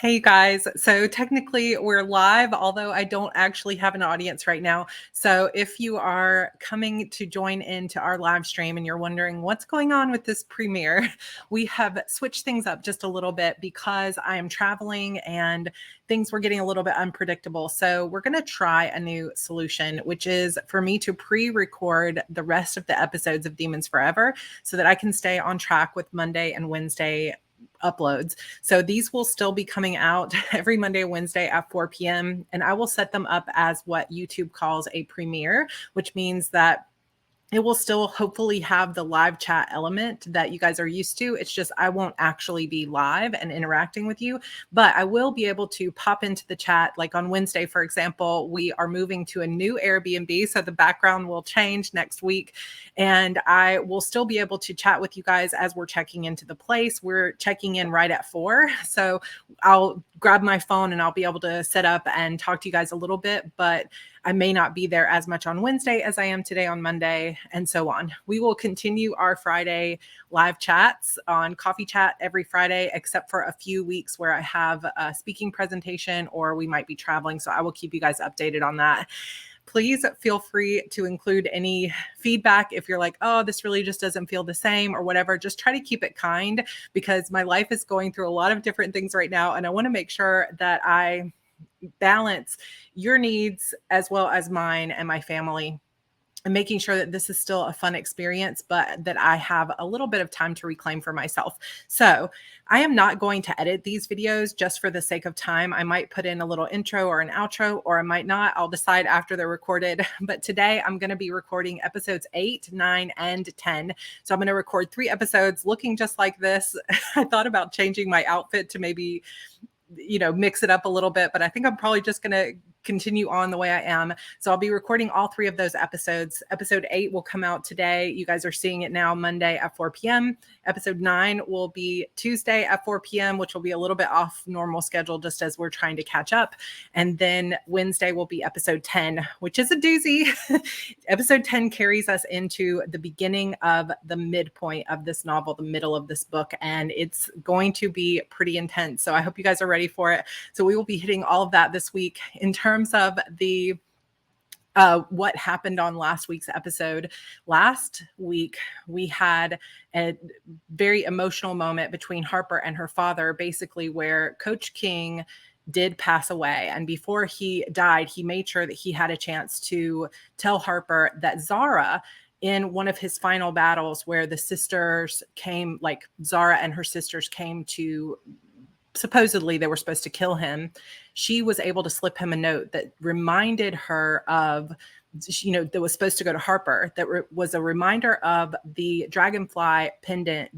Hey guys, so technically we're live, although I don't actually have an audience right now. So if you are coming to join into our live stream and you're wondering what's going on with this premiere, we have switched things up just a little bit because I am traveling and things were getting a little bit unpredictable. So we're going to try a new solution, which is for me to pre-record the rest of the episodes of Demons Forever so that I can stay on track with Monday and Wednesday uploads. So these will still be coming out every Monday and Wednesday at 4 p.m. And I will set them up as what YouTube calls a premiere, which means that it will still hopefully have the live chat element that you guys are used to. It's just I won't actually be live and interacting with you, but I will be able to pop into the chat. Like on Wednesday, for example, we are moving to a new Airbnb, so the background will change next week, and I will still be able to chat with you guys as we're checking into the place. We're checking in right at 4, so I'll grab my phone and I'll be able to set up and talk to you guys a little bit, but I may not be there as much on Wednesday as I am today on Monday, and so on. We will continue our Friday live chats on Coffee Chat every Friday, except for a few weeks where I have a speaking presentation or we might be traveling. So I will keep you guys updated on that. Please feel free to include any feedback if you're like, oh, this really just doesn't feel the same or whatever. Just try to keep it kind because my life is going through a lot of different things right now. And I want to make sure that I balance your needs as well as mine and my family, and making sure that this is still a fun experience, but that I have a little bit of time to reclaim for myself. So I am not going to edit these videos just for the sake of time. I might put in a little intro or an outro, or I might not. I'll decide after they're recorded. But today I'm going to be recording episodes 8, 9, and 10. So I'm going to record 3 episodes looking just like this. I thought about changing my outfit to maybe mix it up a little bit, but I think I'm probably just going to continue on the way I am. So I'll be recording all 3 of those episodes. Episode 8 will come out today. You guys are seeing it now Monday at 4 p.m. Episode 9 will be Tuesday at 4 p.m., which will be a little bit off normal schedule just as we're trying to catch up. And then Wednesday will be episode 10, which is a doozy. Episode 10 carries us into the beginning of the midpoint of this novel, the middle of this book, and it's going to be pretty intense. So I hope you guys are ready for it. So we will be hitting all of that this week. In terms of the what happened on last week's episode. Last week, we had a very emotional moment between Harper and her father, basically where Coach King did pass away. And before he died, he made sure that he had a chance to tell Harper that Sarra, in one of his final battles where the sisters came, like Sarra and her sisters came to, supposedly they were supposed to kill him, she was able to slip him a note that reminded her of, that was supposed to go to Harper, that was a reminder of the dragonfly pendant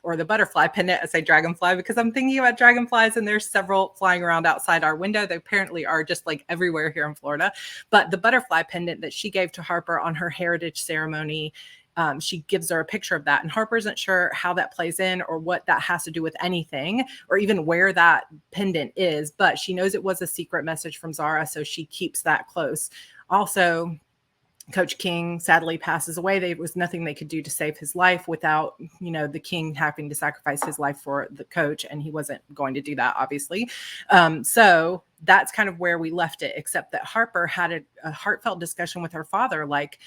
or the butterfly pendant. I say dragonfly because I'm thinking about dragonflies and there's several flying around outside our window. They apparently are just like everywhere here in Florida. But the butterfly pendant that she gave to Harper on her heritage ceremony, she gives her a picture of that, and Harper isn't sure how that plays in or what that has to do with anything or even where that pendant is, but she knows it was a secret message from Sarra, so she keeps that close. Also, Coach King sadly passes away. There was nothing they could do to save his life without, the king having to sacrifice his life for the coach, and he wasn't going to do that, obviously. So that's kind of where we left it, except that Harper had a heartfelt discussion with her father, like,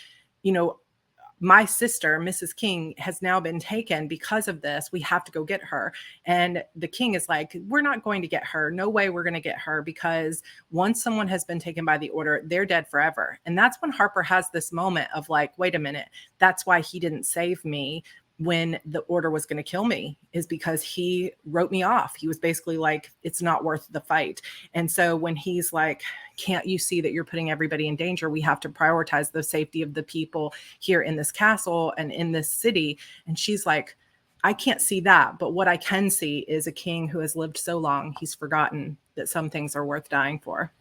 my sister, Mrs. King, has now been taken because of this. We have to go get her. And the king is like, we're not going to get her. No way we're going to get her, because once someone has been taken by the order, they're dead forever. And that's when Harper has this moment of like, wait a minute, that's why he didn't save me when the order was going to kill me, is because he wrote me off. He was basically like, it's not worth the fight. And so when he's like, can't you see that you're putting everybody in danger? We have to prioritize the safety of the people here in this castle and in this city. And she's like, I can't see that. But what I can see is a king who has lived so long, he's forgotten that some things are worth dying for.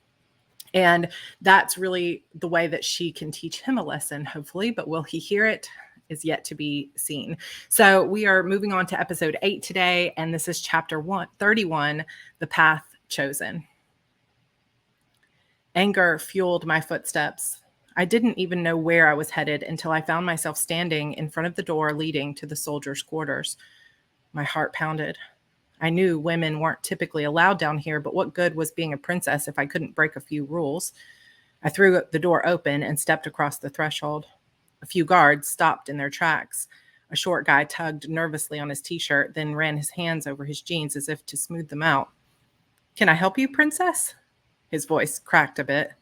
And that's really the way that she can teach him a lesson, hopefully. But will he hear it? Is yet to be seen. So we are moving on to episode 8 today, and this is chapter 31, The Path Chosen. Anger fueled my footsteps. I didn't even know where I was headed until I found myself standing in front of the door leading to the soldiers' quarters. My heart pounded. I knew women weren't typically allowed down here, but what good was being a princess if I couldn't break a few rules? I threw the door open and stepped across the threshold. A few guards stopped in their tracks. A short guy tugged nervously on his t-shirt, then ran his hands over his jeans as if to smooth them out. "Can I help you, princess?" His voice cracked a bit.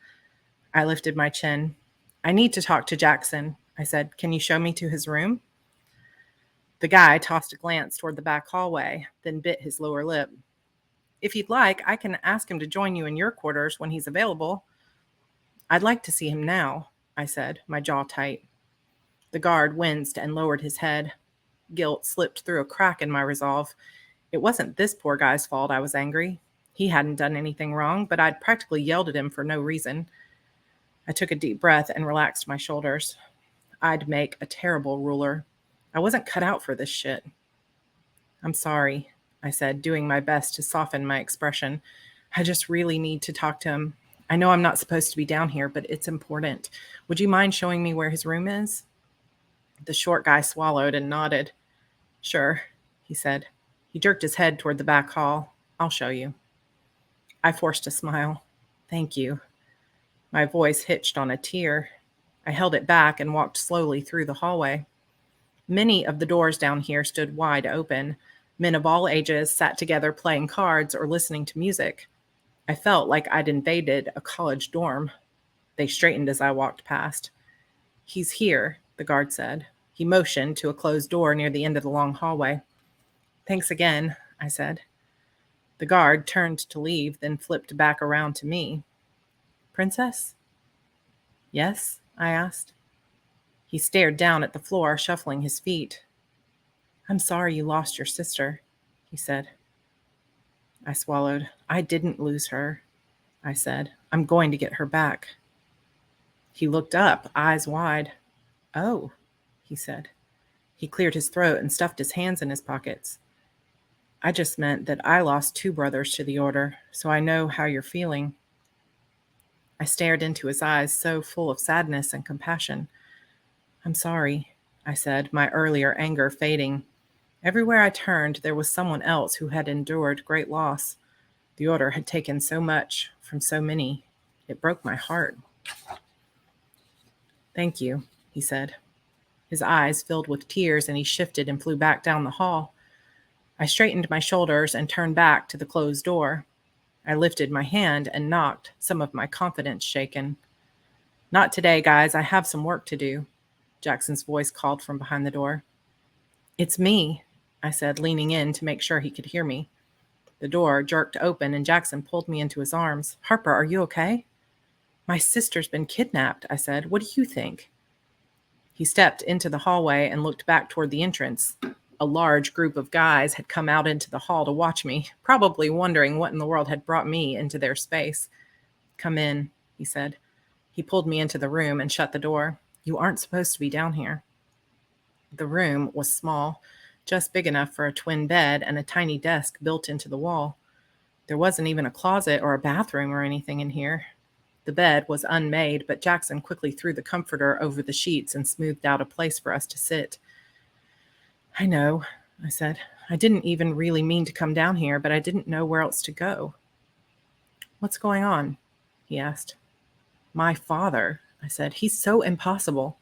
I lifted my chin. "I need to talk to Jackson," I said. "Can you show me to his room?" The guy tossed a glance toward the back hallway, then bit his lower lip. "If you'd like, I can ask him to join you in your quarters when he's available." "I'd like to see him now," I said, my jaw tight. The guard winced and lowered his head. Guilt slipped through a crack in my resolve. It wasn't this poor guy's fault I was angry. He hadn't done anything wrong, but I'd practically yelled at him for no reason. I took a deep breath and relaxed my shoulders. I'd make a terrible ruler. I wasn't cut out for this shit. "I'm sorry," I said, doing my best to soften my expression. "I just really need to talk to him. I know I'm not supposed to be down here, but it's important. Would you mind showing me where his room is?" The short guy swallowed and nodded. "Sure," he said. He jerked his head toward the back hall. "I'll show you." I forced a smile. "Thank you." My voice hitched on a tear. I held it back and walked slowly through the hallway. Many of the doors down here stood wide open. Men of all ages sat together playing cards or listening to music. I felt like I'd invaded a college dorm. They straightened as I walked past. "He's here," the guard said. He motioned to a closed door near the end of the long hallway. "Thanks again," I said. The guard turned to leave, then flipped back around to me. "Princess?" "Yes?" I asked. He stared down at the floor, shuffling his feet. "I'm sorry you lost your sister," he said. I swallowed. "I didn't lose her," I said. "I'm going to get her back." He looked up, eyes wide. "Oh," he said. He cleared his throat and stuffed his hands in his pockets. "I just meant that I lost 2 brothers to the order, so I know how you're feeling." I stared into his eyes, so full of sadness and compassion. "I'm sorry," I said, my earlier anger fading. Everywhere I turned, there was someone else who had endured great loss. The order had taken so much from so many. It broke my heart. "Thank you," he said. His eyes filled with tears, and he shifted and flew back down the hall. I straightened my shoulders and turned back to the closed door. I lifted my hand and knocked, some of my confidence shaken. "Not today, guys. I have some work to do," Jackson's voice called from behind the door. "It's me," I said, leaning in to make sure he could hear me. The door jerked open and Jackson pulled me into his arms. "Harper, are you okay?" "My sister's been kidnapped," I said. "What do you think?" He stepped into the hallway and looked back toward the entrance. A large group of guys had come out into the hall to watch me, probably wondering what in the world had brought me into their space. "Come in," he said. He pulled me into the room and shut the door. "You aren't supposed to be down here." The room was small, just big enough for a twin bed and a tiny desk built into the wall. There wasn't even a closet or a bathroom or anything in here. The bed was unmade, but Jackson quickly threw the comforter over the sheets and smoothed out a place for us to sit. "I know," I said. "I didn't even really mean to come down here, but I didn't know where else to go." "What's going on?" he asked. "My father," I said. "He's so impossible."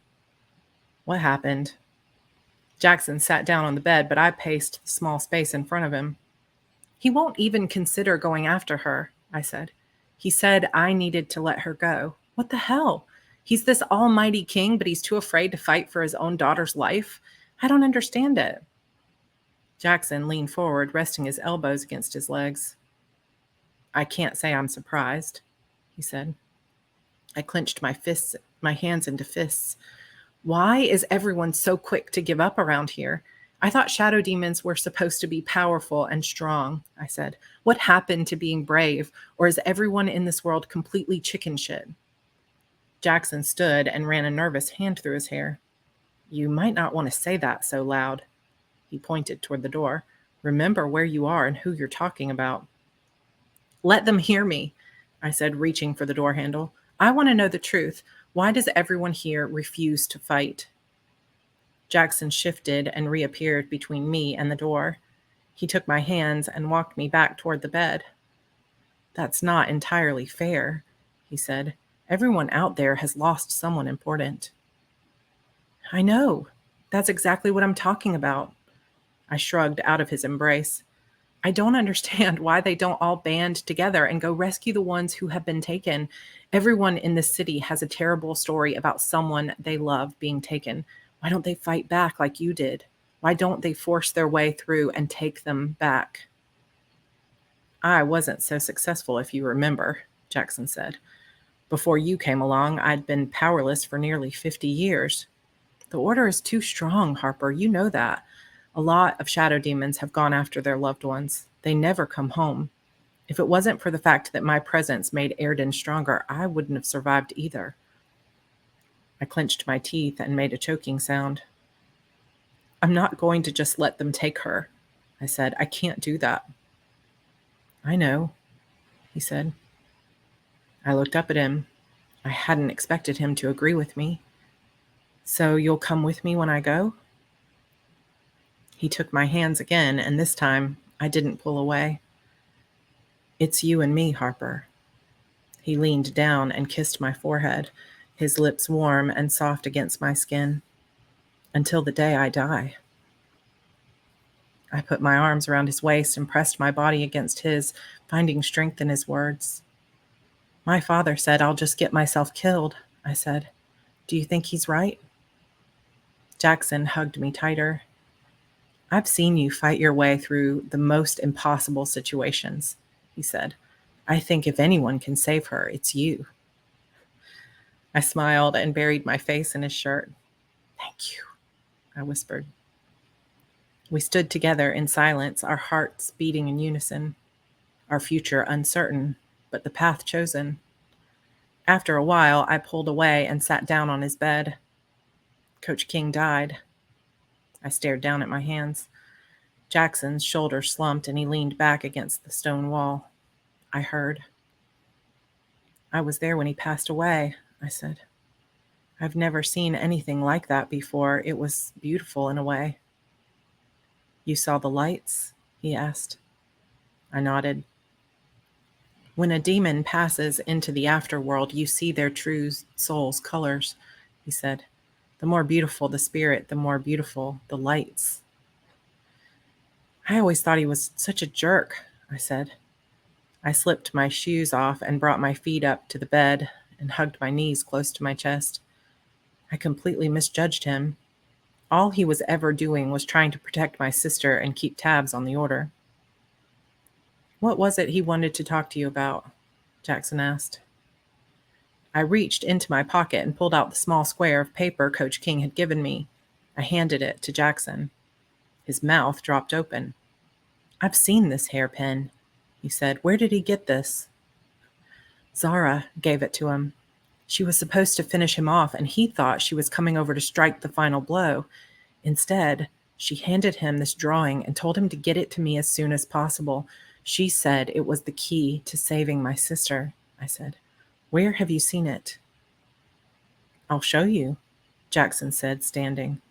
"What happened?" Jackson sat down on the bed, but I paced the small space in front of him. "He won't even consider going after her," I said. "He said I needed to let her go. What the hell? He's this almighty king, but he's too afraid to fight for his own daughter's life? I don't understand it." Jackson leaned forward, resting his elbows against his legs. "I can't say I'm surprised," he said. I clenched my hands into fists. "Why is everyone so quick to give up around here? I thought shadow demons were supposed to be powerful and strong," I said. "What happened to being brave? Or is everyone in this world completely chicken shit?" Jackson stood and ran a nervous hand through his hair. "You might not want to say that so loud." He pointed toward the door. "Remember where you are and who you're talking about." "Let them hear me," I said, reaching for the door handle. "I want to know the truth. Why does everyone here refuse to fight?" Jackson shifted and reappeared between me and the door. He took my hands and walked me back toward the bed. "That's not entirely fair," he said. "Everyone out there has lost someone important." "I know. That's exactly what I'm talking about." I shrugged out of his embrace. "I don't understand why they don't all band together and go rescue the ones who have been taken. Everyone in this city has a terrible story about someone they love being taken. Why don't they fight back like you did? Why don't they force their way through and take them back?" "I wasn't so successful, if you remember," Jackson said. "Before you came along, I'd been powerless for nearly 50 years. The Order is too strong, Harper. You know that. A lot of shadow demons have gone after their loved ones. They never come home. If it wasn't for the fact that my presence made Airden stronger, I wouldn't have survived either." I clenched my teeth and made a choking sound. "I'm not going to just let them take her," I said. "I can't do that." "I know," he said. I looked up at him. I hadn't expected him to agree with me. "So you'll come with me when I go?" He took my hands again, and this time I didn't pull away. "It's you and me, Harper." He leaned down and kissed my forehead, his lips warm and soft against my skin. "Until the day I die." I put my arms around his waist and pressed my body against his, finding strength in his words. "My father said I'll just get myself killed," I said. "Do you think he's right?" Jackson hugged me tighter. "I've seen you fight your way through the most impossible situations," he said. "I think if anyone can save her, it's you." I smiled and buried my face in his shirt. "Thank you," I whispered. We stood together in silence, our hearts beating in unison, our future uncertain, but the path chosen. After a while, I pulled away and sat down on his bed. Coach King died. I stared down at my hands. Jackson's shoulders slumped and he leaned back against the stone wall. I heard. "I was there when he passed away," I said. "I've never seen anything like that before. It was beautiful in a way." "You saw the lights?" he asked. I nodded. "When a demon passes into the afterworld, you see their true soul's colors," he said. "The more beautiful the spirit, the more beautiful the lights." "I always thought he was such a jerk," I said. I slipped my shoes off and brought my feet up to the bed and hugged my knees close to my chest. I completely misjudged him. All he was ever doing was trying to protect my sister and keep tabs on the Order. "What was it he wanted to talk to you about?" Jackson asked. I reached into my pocket and pulled out the small square of paper Coach King had given me. I handed it to Jackson. His mouth dropped open. "I've seen this hairpin," he said. "Where did he get this?" "Sarra gave it to him. She was supposed to finish him off, and he thought she was coming over to strike the final blow. Instead, she handed him this drawing and told him to get it to me as soon as possible. She said it was the key to saving my sister," I said. "Where have you seen it?" "I'll show you," Jackson said, standing.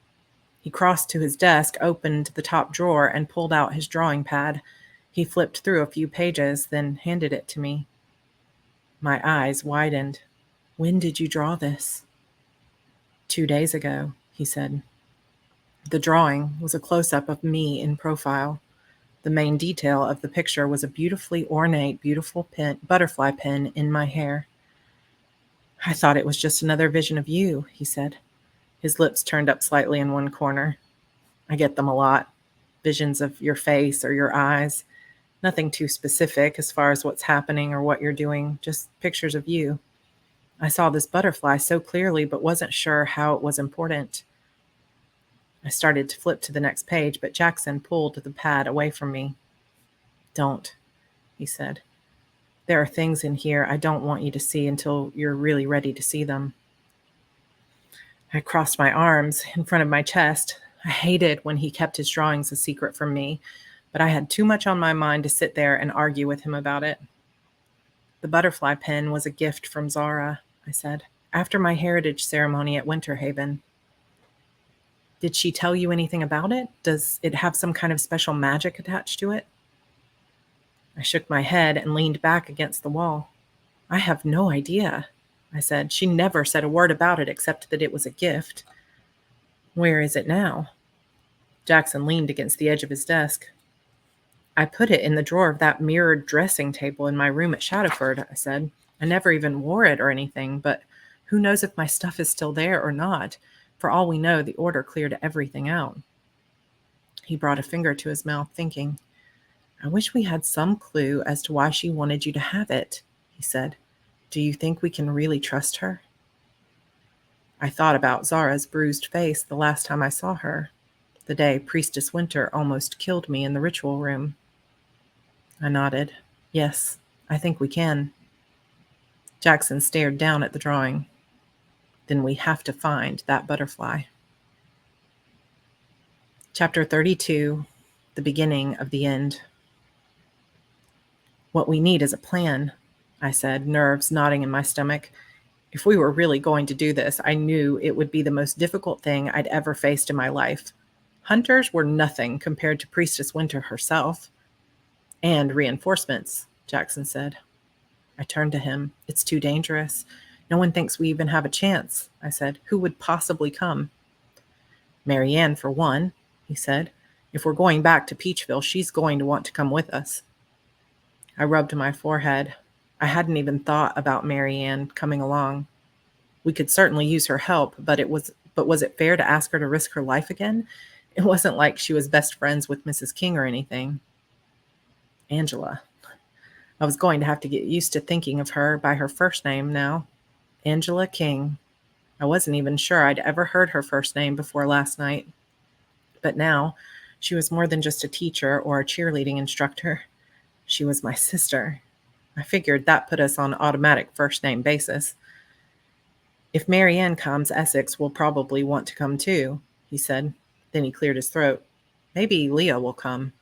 He crossed to his desk, opened the top drawer, and pulled out his drawing pad. He flipped through a few pages, then handed it to me. My eyes widened. "When did you draw this?" "2 days ago," he said. The drawing was a close-up of me in profile. The main detail of the picture was a beautifully ornate, beautiful butterfly pin in my hair. "I thought it was just another vision of you," he said. His lips turned up slightly in one corner. "I get them a lot. Visions of your face or your eyes. Nothing too specific as far as what's happening or what you're doing, just pictures of you. I saw this butterfly so clearly but wasn't sure how it was important." I started to flip to the next page, but Jackson pulled the pad away from me. "Don't," he said. "There are things in here I don't want you to see until you're really ready to see them." I crossed my arms in front of my chest. I hated when he kept his drawings a secret from me, but I had too much on my mind to sit there and argue with him about it. "The butterfly pin was a gift from Sarra," I said, "after my heritage ceremony at Winter Haven." Did she tell you anything about it? Does it have some kind of special magic attached to it? I shook my head and leaned back against the wall. I have no idea, I said. She never said a word about it except that it was a gift. Where is it now? Jackson leaned against the edge of his desk. I put it in the drawer of that mirrored dressing table in my room at Shadowford, I said. I never even wore it or anything, but who knows if my stuff is still there or not? For all we know, the order cleared everything out. He brought a finger to his mouth, thinking. I wish we had some clue as to why she wanted you to have it, he said. Do you think we can really trust her? I thought about Zara's bruised face the last time I saw her, the day Priestess Winter almost killed me in the ritual room. I nodded. Yes, I think we can. Jackson stared down at the drawing. Then we have to find that butterfly. Chapter 32, The Beginning of the End. What we need is a plan, I said, nerves knotting in my stomach. If we were really going to do this, I knew it would be the most difficult thing I'd ever faced in my life. Hunters were nothing compared to Priestess Winter herself. And reinforcements, Jackson said. I turned to him. It's too dangerous. No one thinks we even have a chance, I said. Who would possibly come? Marianne, for one, he said. If we're going back to Peachville, she's going to want to come with us. I rubbed my forehead. I hadn't even thought about Marianne coming along. We could certainly use her help, but was it fair to ask her to risk her life again? It wasn't like she was best friends with Mrs. King or anything. Angela. I was going to have to get used to thinking of her by her first name now. Angela King. I wasn't even sure I'd ever heard her first name before last night. But now, she was more than just a teacher or a cheerleading instructor. She was my sister. I figured that put us on automatic first-name basis. If Marianne comes, Essex will probably want to come too, he said. Then he cleared his throat. Maybe Leah will come.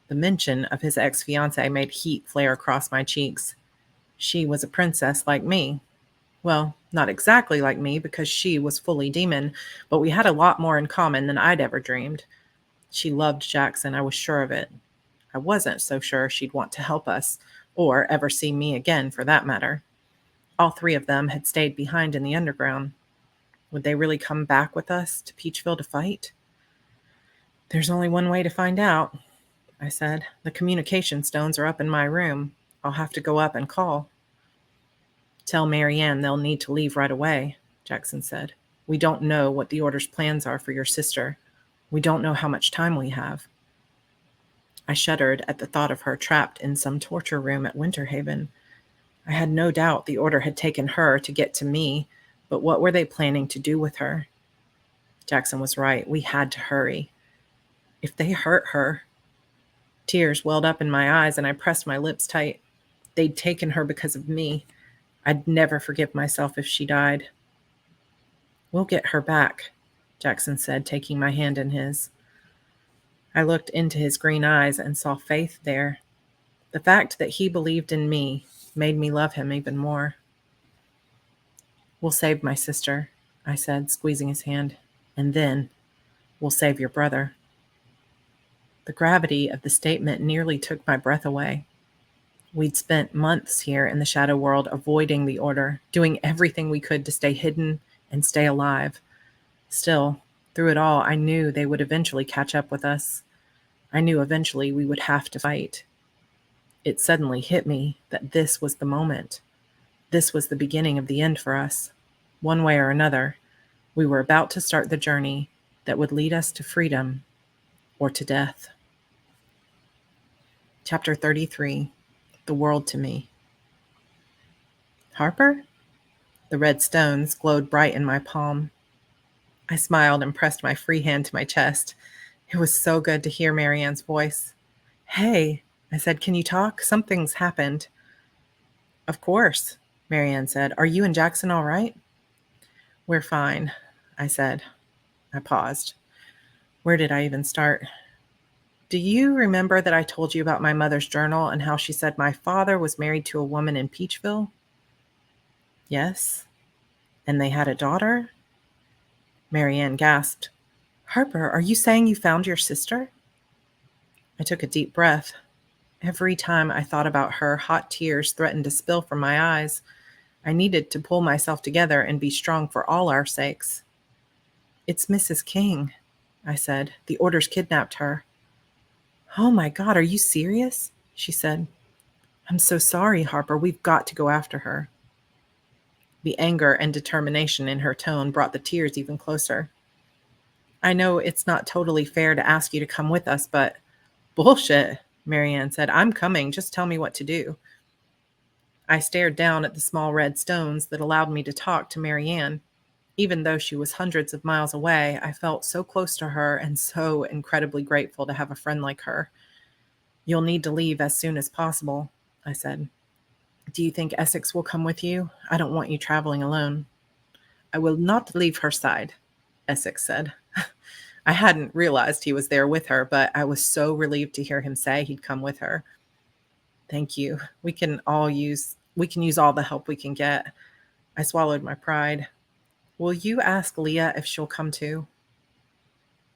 The mention of his ex-fiancée made heat flare across my cheeks. She was a princess like me. Well, not exactly like me because she was fully demon, but we had a lot more in common than I'd ever dreamed. She loved Jackson, I was sure of it. I wasn't so sure she'd want to help us, or ever see me again for that matter. All three of them had stayed behind in the underground. Would they really come back with us to Peachville to fight? There's only one way to find out, I said. The communication stones are up in my room. I'll have to go up and call. Tell Marianne they'll need to leave right away, Jackson said. We don't know what the Order's plans are for your sister. We don't know how much time we have. I shuddered at the thought of her trapped in some torture room at Winterhaven. I had no doubt the Order had taken her to get to me, but what were they planning to do with her? Jackson was right. We had to hurry. If they hurt her... Tears welled up in my eyes, and I pressed my lips tight. They'd taken her because of me. I'd never forgive myself if she died. We'll get her back, Jackson said, taking my hand in his. I looked into his green eyes and saw faith there. The fact that he believed in me made me love him even more. We'll save my sister, I said, squeezing his hand. And then we'll save your brother. The gravity of the statement nearly took my breath away. We'd spent months here in the shadow world avoiding the Order, doing everything we could to stay hidden and stay alive. Still, through it all, I knew they would eventually catch up with us. I knew eventually we would have to fight. It suddenly hit me that this was the moment. This was the beginning of the end for us. One way or another, we were about to start the journey that would lead us to freedom or to death. Chapter 33, The World to Me. Harper? The red stones glowed bright in my palm. I smiled and pressed my free hand to my chest. It was so good to hear Marianne's voice. Hey, I said, can you talk? Something's happened. Of course, Marianne said. Are you and Jackson all right? We're fine, I said. I paused. Where did I even start? Do you remember that I told you about my mother's journal and how she said my father was married to a woman in Peachville? Yes. And they had a daughter? Marianne gasped. Harper, are you saying you found your sister? I took a deep breath. Every time I thought about her, hot tears threatened to spill from my eyes. I needed to pull myself together and be strong for all our sakes. It's Mrs. King, I said. The orders kidnapped her. Oh my God, are you serious? She said. I'm so sorry, Harper. We've got to go after her. The anger and determination in her tone brought the tears even closer. I know it's not totally fair to ask you to come with us, but bullshit, Marianne said. I'm coming. Just tell me what to do. I stared down at the small red stones that allowed me to talk to Marianne. Even though she was hundreds of miles away, I felt so close to her and so incredibly grateful to have a friend like her. You'll need to leave as soon as possible, I said. Do you think Essex will come with you? I don't want you traveling alone. I will not leave her side, Essex said. I hadn't realized he was there with her, but I was so relieved to hear him say he'd come with her. Thank you. We can use all the help we can get. I swallowed my pride. Will you ask Leah if she'll come too?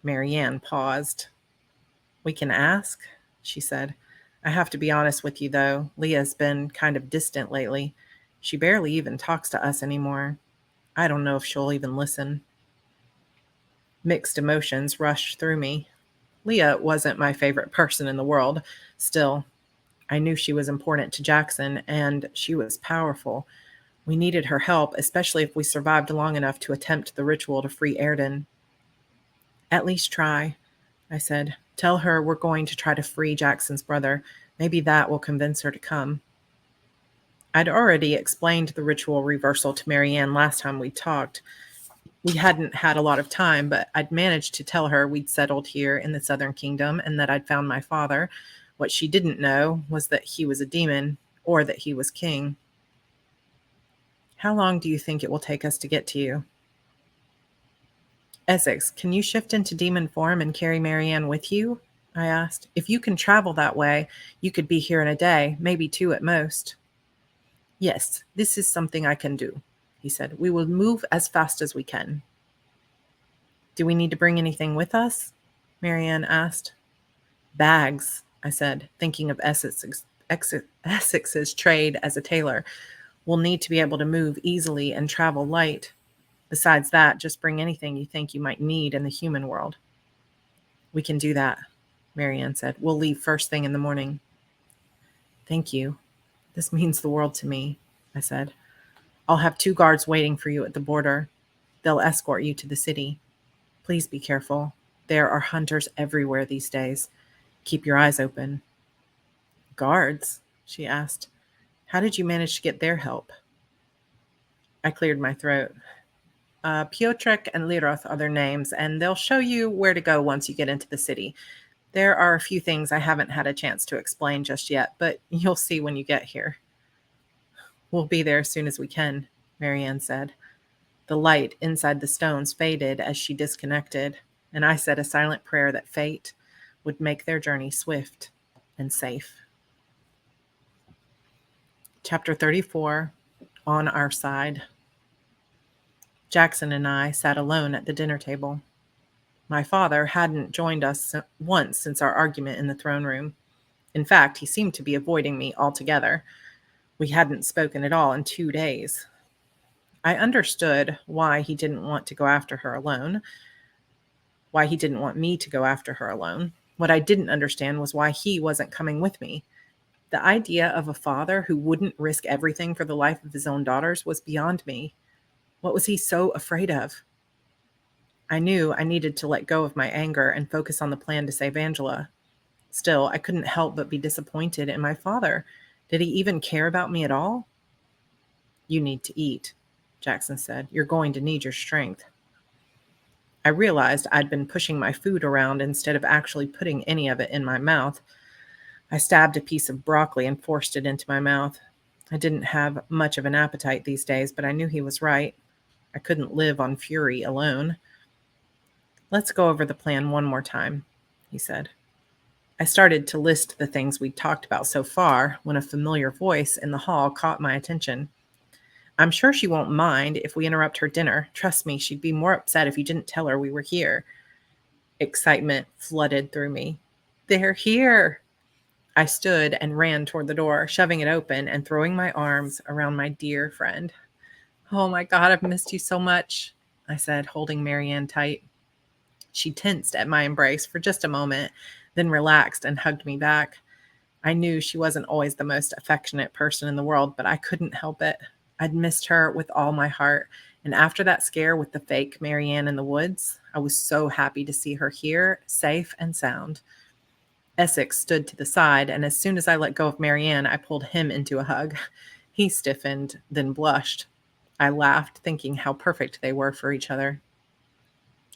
Marianne paused. We can ask, she said. I have to be honest with you, though. Leah's been kind of distant lately. She barely even talks to us anymore. I don't know if she'll even listen. Mixed emotions rushed through me. Leah wasn't my favorite person in the world. Still, I knew she was important to Jackson, and she was powerful. We needed her help, especially if we survived long enough to attempt the ritual to free Airden. At least try, I said. Tell her we're going to try to free Jackson's brother. Maybe that will convince her to come. I'd already explained the ritual reversal to Marianne last time we talked. We hadn't had a lot of time, but I'd managed to tell her we'd settled here in the Southern Kingdom and that I'd found my father. What she didn't know was that he was a demon, or that he was king. How long do you think it will take us to get to you? Essex, can you shift into demon form and carry Marianne with you? I asked. If you can travel that way, you could be here in a day, maybe 2 at most. Yes, this is something I can do, he said. We will move as fast as we can. Do we need to bring anything with us? Marianne asked. Bags, I said, thinking of Essex's trade as a tailor. We'll need to be able to move easily and travel light. Besides that, just bring anything you think you might need in the human world. We can do that, Marianne said. We'll leave first thing in the morning. Thank you. This means the world to me, I said. I'll have 2 guards waiting for you at the border. They'll escort you to the city. Please be careful. There are hunters everywhere these days. Keep your eyes open. Guards? She asked. How did you manage to get their help? I cleared my throat. Piotrek and Liroth are their names, and they'll show you where to go once you get into the city. There are a few things I haven't had a chance to explain just yet, but you'll see when you get here. We'll be there as soon as we can, Marianne said. The light inside the stones faded as she disconnected, and I said a silent prayer that fate would make their journey swift and safe. Chapter 34, On Our Side. Jackson and I sat alone at the dinner table. My father hadn't joined us once since our argument in the throne room. In fact, he seemed to be avoiding me altogether. We hadn't spoken at all in 2 days. I understood why he didn't want to go after her alone, why he didn't want me to go after her alone. What I didn't understand was why he wasn't coming with me. The idea of a father who wouldn't risk everything for the life of his own daughters was beyond me. What was he so afraid of? I knew I needed to let go of my anger and focus on the plan to save Angela. Still, I couldn't help but be disappointed in my father. Did he even care about me at all? You need to eat, Jackson said. You're going to need your strength. I realized I'd been pushing my food around instead of actually putting any of it in my mouth. I stabbed a piece of broccoli and forced it into my mouth. I didn't have much of an appetite these days, but I knew he was right. I couldn't live on fury alone. Let's go over the plan one more time, he said. I started to list the things we'd talked about so far when a familiar voice in the hall caught my attention. I'm sure she won't mind if we interrupt her dinner. Trust me, she'd be more upset if you didn't tell her we were here. Excitement flooded through me. They're here. I stood and ran toward the door, shoving it open and throwing my arms around my dear friend. Oh my God, I've missed you so much, I said, holding Marianne tight. She tensed at my embrace for just a moment, then relaxed and hugged me back. I knew she wasn't always the most affectionate person in the world, but I couldn't help it. I'd missed her with all my heart. And after that scare with the fake Marianne in the woods, I was so happy to see her here, safe and sound. Essex stood to the side, and as soon as I let go of Marianne, I pulled him into a hug. He stiffened, then blushed. I laughed, thinking how perfect they were for each other.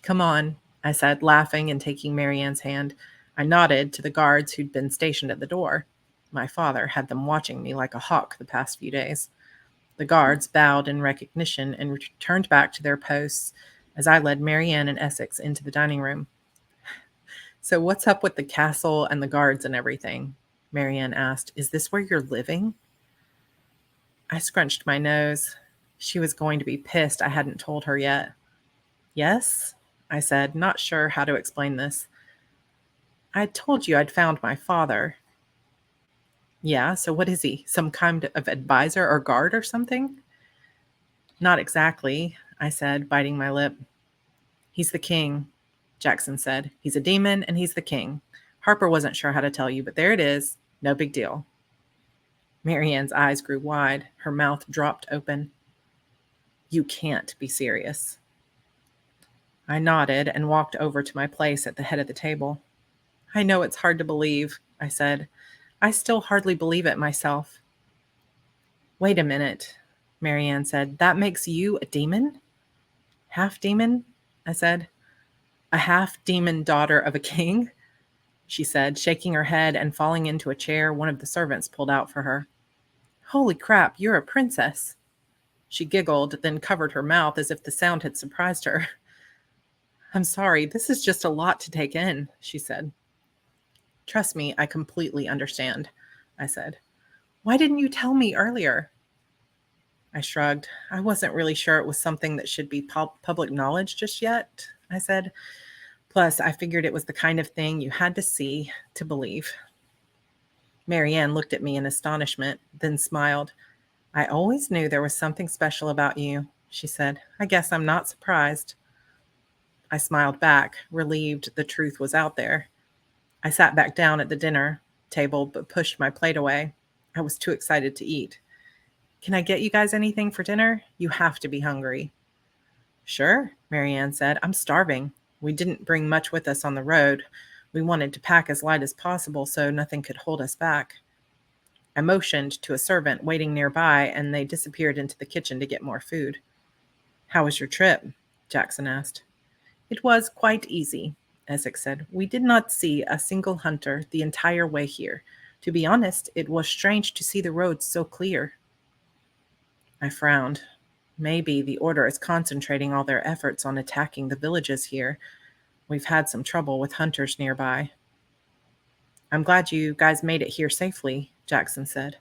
Come on, I said, laughing and taking Marianne's hand. I nodded to the guards who'd been stationed at the door. My father had them watching me like a hawk the past few days. The guards bowed in recognition and returned back to their posts as I led Marianne and Essex into the dining room. So what's up with the castle and the guards and everything? Marianne asked. Is this where you're living? I scrunched my nose. She was going to be pissed I hadn't told her yet. Yes, I said, not sure how to explain this. I told you I'd found my father. Yeah, so what is he? Some kind of advisor or guard or something? Not exactly, I said, biting my lip. He's the king, Jackson said. He's a demon and he's the king. Harper wasn't sure how to tell you, but there it is. No big deal. Marianne's eyes grew wide. Her mouth dropped open. You can't be serious. I nodded and walked over to my place at the head of the table. I know it's hard to believe, I said. I still hardly believe it myself. Wait a minute, Marianne said. That makes you a demon? Half demon? I said. A half demon daughter of a king? She said, shaking her head and falling into a chair one of the servants pulled out for her. Holy crap, you're a princess. She giggled, then covered her mouth as if the sound had surprised her. I'm sorry, this is just a lot to take in, she said. Trust me, I completely understand, I said. Why didn't you tell me earlier? I shrugged. I wasn't really sure it was something that should be public knowledge just yet, I said. Plus, I figured it was the kind of thing you had to see to believe. Marianne looked at me in astonishment, then smiled. I always knew there was something special about you, she said. I guess I'm not surprised. I smiled back, relieved the truth was out there. I sat back down at the dinner table, but pushed my plate away. I was too excited to eat. Can I get you guys anything for dinner? You have to be hungry. Sure, Marianne said. I'm starving. We didn't bring much with us on the road. We wanted to pack as light as possible so nothing could hold us back. I motioned to a servant waiting nearby, and they disappeared into the kitchen to get more food. How was your trip? Jackson asked. It was quite easy, Essex said. We did not see a single hunter the entire way here. To be honest, it was strange to see the roads so clear. I frowned. Maybe the Order is concentrating all their efforts on attacking the villages here. We've had some trouble with hunters nearby. I'm glad you guys made it here safely, Jackson said.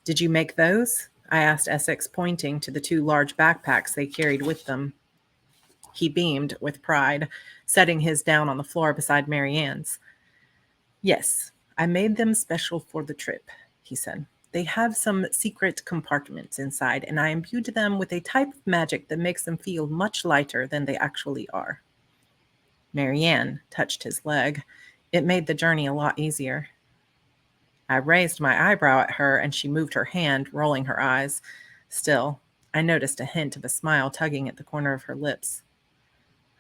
Did you make those? I asked Essex, pointing to the two large backpacks they carried with them. He beamed with pride, setting his down on the floor beside Marianne's. Yes, I made them special for the trip, he said. They have some secret compartments inside, and I imbued them with a type of magic that makes them feel much lighter than they actually are. Marianne touched his leg. It made the journey a lot easier. I raised my eyebrow at her, and she moved her hand, rolling her eyes. Still, I noticed a hint of a smile tugging at the corner of her lips.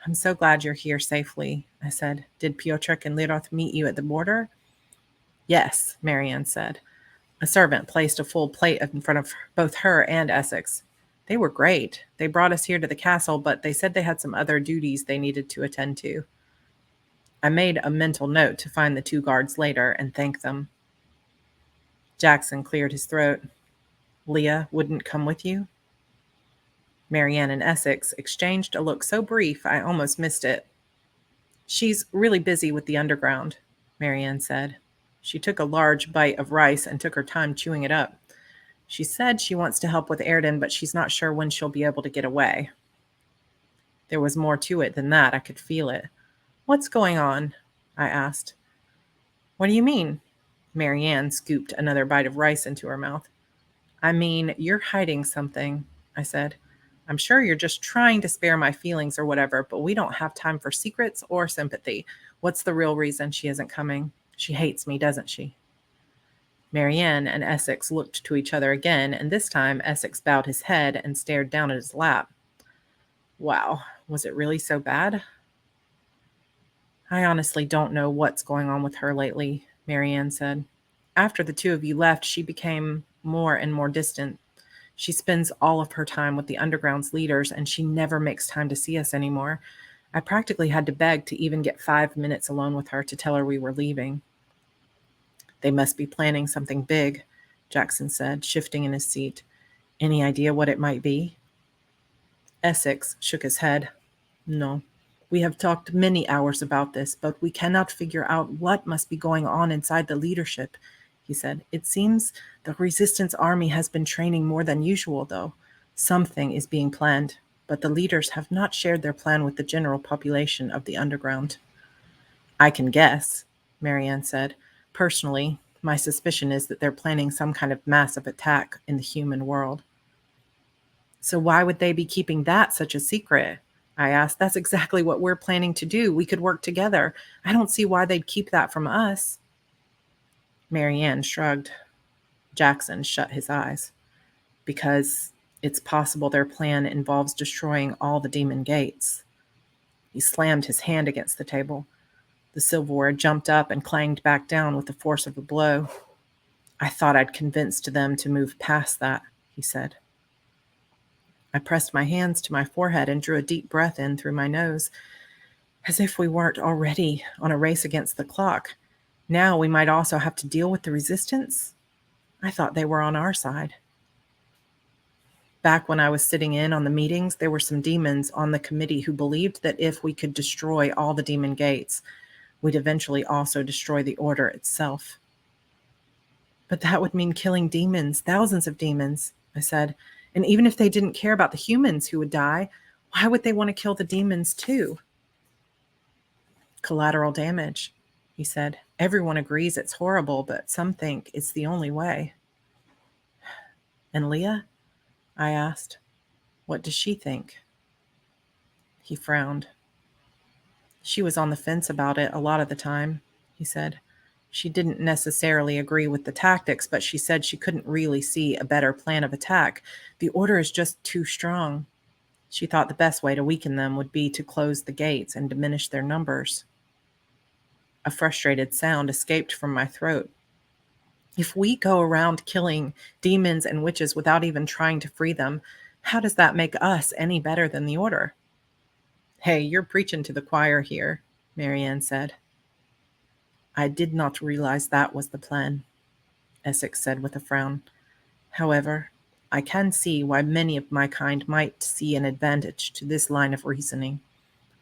I'm so glad you're here safely, I said. Did Piotrek and Liroth meet you at the border? Yes, Marianne said. A servant placed a full plate in front of both her and Essex. They were great. They brought us here to the castle, but they said they had some other duties they needed to attend to. I made a mental note to find the two guards later and thank them. Jackson cleared his throat. Leah wouldn't come with you? Marianne and Essex exchanged a look so brief I almost missed it. She's really busy with the underground, Marianne said. She took a large bite of rice and took her time chewing it up. She said she wants to help with Airden, but she's not sure when she'll be able to get away. There was more to it than that. I could feel it. What's going on? I asked. What do you mean? Marianne scooped another bite of rice into her mouth. I mean, you're hiding something, I said. I'm sure you're just trying to spare my feelings or whatever, but we don't have time for secrets or sympathy. What's the real reason she isn't coming? She hates me, doesn't she? Marianne and Essex looked to each other again, and this time Essex bowed his head and stared down at his lap. Wow, was it really so bad? I honestly don't know what's going on with her lately, Marianne said. After the two of you left, she became more and more distant. She spends all of her time with the Underground's leaders, and she never makes time to see us anymore. I practically had to beg to even get 5 minutes alone with her to tell her we were leaving. They must be planning something big, Jackson said, shifting in his seat. Any idea what it might be? Essex shook his head. No. We have talked many hours about this, but we cannot figure out what must be going on inside the leadership, he said. It seems the resistance army has been training more than usual, though. Something is being planned, but the leaders have not shared their plan with the general population of the underground. I can guess, Marianne said. Personally, my suspicion is that they're planning some kind of massive attack in the human world. So why would they be keeping that such a secret? I asked. That's exactly what we're planning to do. We could work together. I don't see why they'd keep that from us. Marianne shrugged. Jackson shut his eyes. Because it's possible their plan involves destroying all the demon gates. He slammed his hand against the table. The silverware jumped up and clanged back down with the force of a blow. I thought I'd convinced them to move past that, he said. I pressed my hands to my forehead and drew a deep breath in through my nose, as if we weren't already on a race against the clock. Now we might also have to deal with the resistance? I thought they were on our side. Back when I was sitting in on the meetings, there were some demons on the committee who believed that if we could destroy all the demon gates, we'd eventually also destroy the order itself. But that would mean killing demons, thousands of demons, I said. And even if they didn't care about the humans who would die, why would they want to kill the demons too? Collateral damage, he said. Everyone agrees it's horrible, but some think it's the only way. And Leah? I asked. What does she think? He frowned. She was on the fence about it a lot of the time, he said. She didn't necessarily agree with the tactics, but she said she couldn't really see a better plan of attack. The order is just too strong. She thought the best way to weaken them would be to close the gates and diminish their numbers. A frustrated sound escaped from my throat. If we go around killing demons and witches without even trying to free them, how does that make us any better than the order? Hey, you're preaching to the choir here, Marianne said. I did not realize that was the plan, Essex said with a frown. However, I can see why many of my kind might see an advantage to this line of reasoning.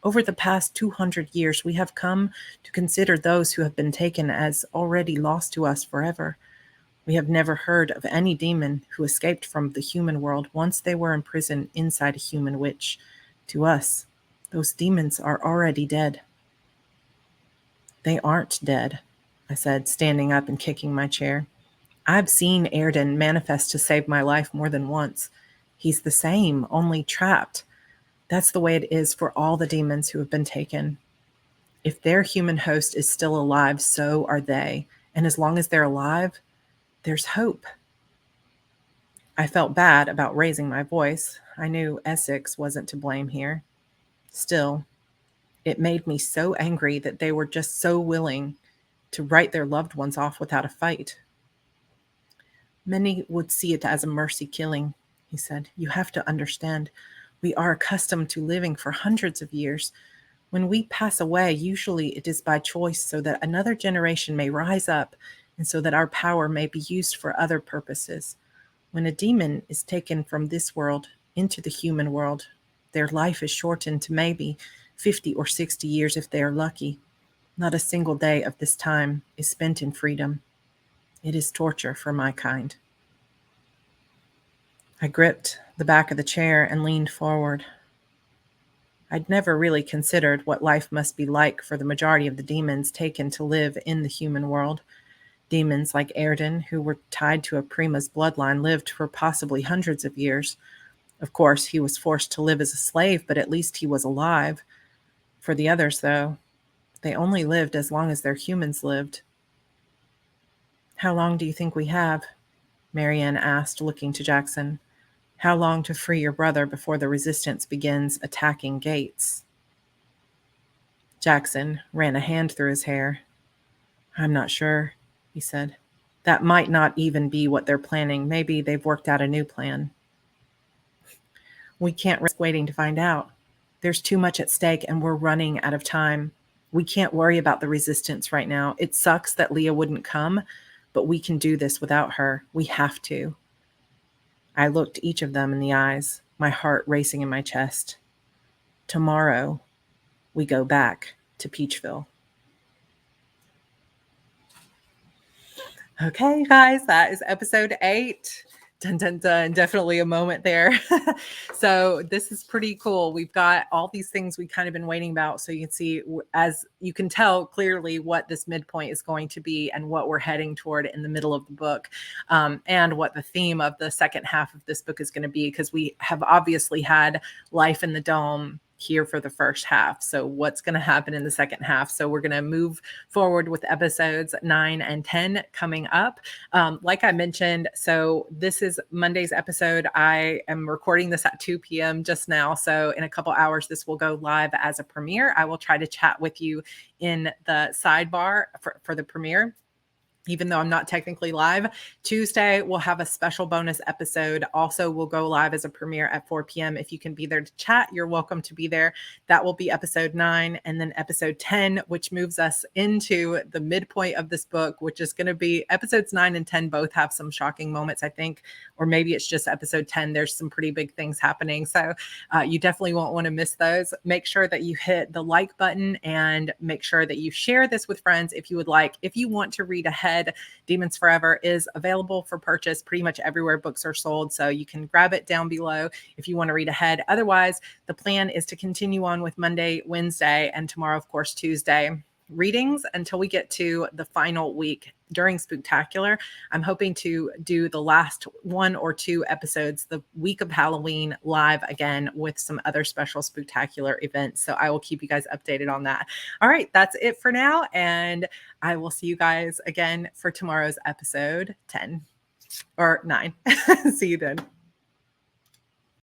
Over the past 200 years, we have come to consider those who have been taken as already lost to us forever. We have never heard of any demon who escaped from the human world once they were imprisoned inside a human witch. To us, those demons are already dead. They aren't dead, I said, standing up and kicking my chair. I've seen Airden manifest to save my life more than once. He's the same, only trapped. That's the way it is for all the demons who have been taken. If their human host is still alive, so are they. And as long as they're alive, there's hope. I felt bad about raising my voice. I knew Essex wasn't to blame here. Still, it made me so angry that they were just so willing to write their loved ones off without a fight. Many would see it as a mercy killing, he said. You have to understand, we are accustomed to living for hundreds of years. When we pass away, usually it is by choice so that another generation may rise up and so that our power may be used for other purposes. When a demon is taken from this world into the human world, their life is shortened to maybe 50 or 60 years if they are lucky. Not a single day of this time is spent in freedom. It is torture for my kind. I gripped the back of the chair and leaned forward. I'd never really considered what life must be like for the majority of the demons taken to live in the human world. Demons like Erden, who were tied to a prima's bloodline, lived for possibly hundreds of years. Of course, he was forced to live as a slave, but at least he was alive. For the others, though, they only lived as long as their humans lived. How long do you think we have? Marianne asked, looking to Jackson. How long to free your brother before the resistance begins attacking gates? Jackson ran a hand through his hair. I'm not sure, he said. That might not even be what they're planning. Maybe they've worked out a new plan. We can't risk waiting to find out. There's too much at stake and we're running out of time. We can't worry about the resistance right now. It sucks that Leah wouldn't come, but we can do this without her. We have to. I looked each of them in the eyes, my heart racing in my chest. Tomorrow, we go back to Peachville. Okay, guys, that is episode 8. Dun, dun, dun. Definitely a moment there. So this is pretty cool. We've got all these things we kind of been waiting about. So you can see, as you can tell clearly, what this midpoint is going to be and what we're heading toward in the middle of the book, and what the theme of the second half of this book is going to be, because we have obviously had Life in the Dome here for the first half. So what's going to happen in the second half? So we're going to move forward with episodes 9 and 10 coming up. Like I mentioned, so this is Monday's episode. I am recording this at 2 p.m. just now. So in a couple hours, this will go live as a premiere. I will try to chat with you in the sidebar for the premiere, even though I'm not technically live. Tuesday, we'll have a special bonus episode. Also, we'll go live as a premiere at 4 p.m. If you can be there to chat, you're welcome to be there. That will be episode 9. And then episode 10, which moves us into the midpoint of this book, which is going to be episodes 9 and 10 both have some shocking moments, I think. Or maybe it's just episode 10. There's some pretty big things happening. So you definitely won't want to miss those. Make sure that you hit the like button and make sure that you share this with friends if you would like. If you want to read ahead, Demons Forever is available for purchase pretty much everywhere books are sold. So you can grab it down below if you want to read ahead. Otherwise, the plan is to continue on with Monday, Wednesday, and tomorrow, of course, Tuesday readings until we get to the final week during Spooktacular. I'm hoping to do the last 1 or 2 episodes the week of Halloween live again with some other special Spooktacular events. So I will keep you guys updated on that. All right, that's it for now. And I will see you guys again for tomorrow's episode 10 or 9. See you then.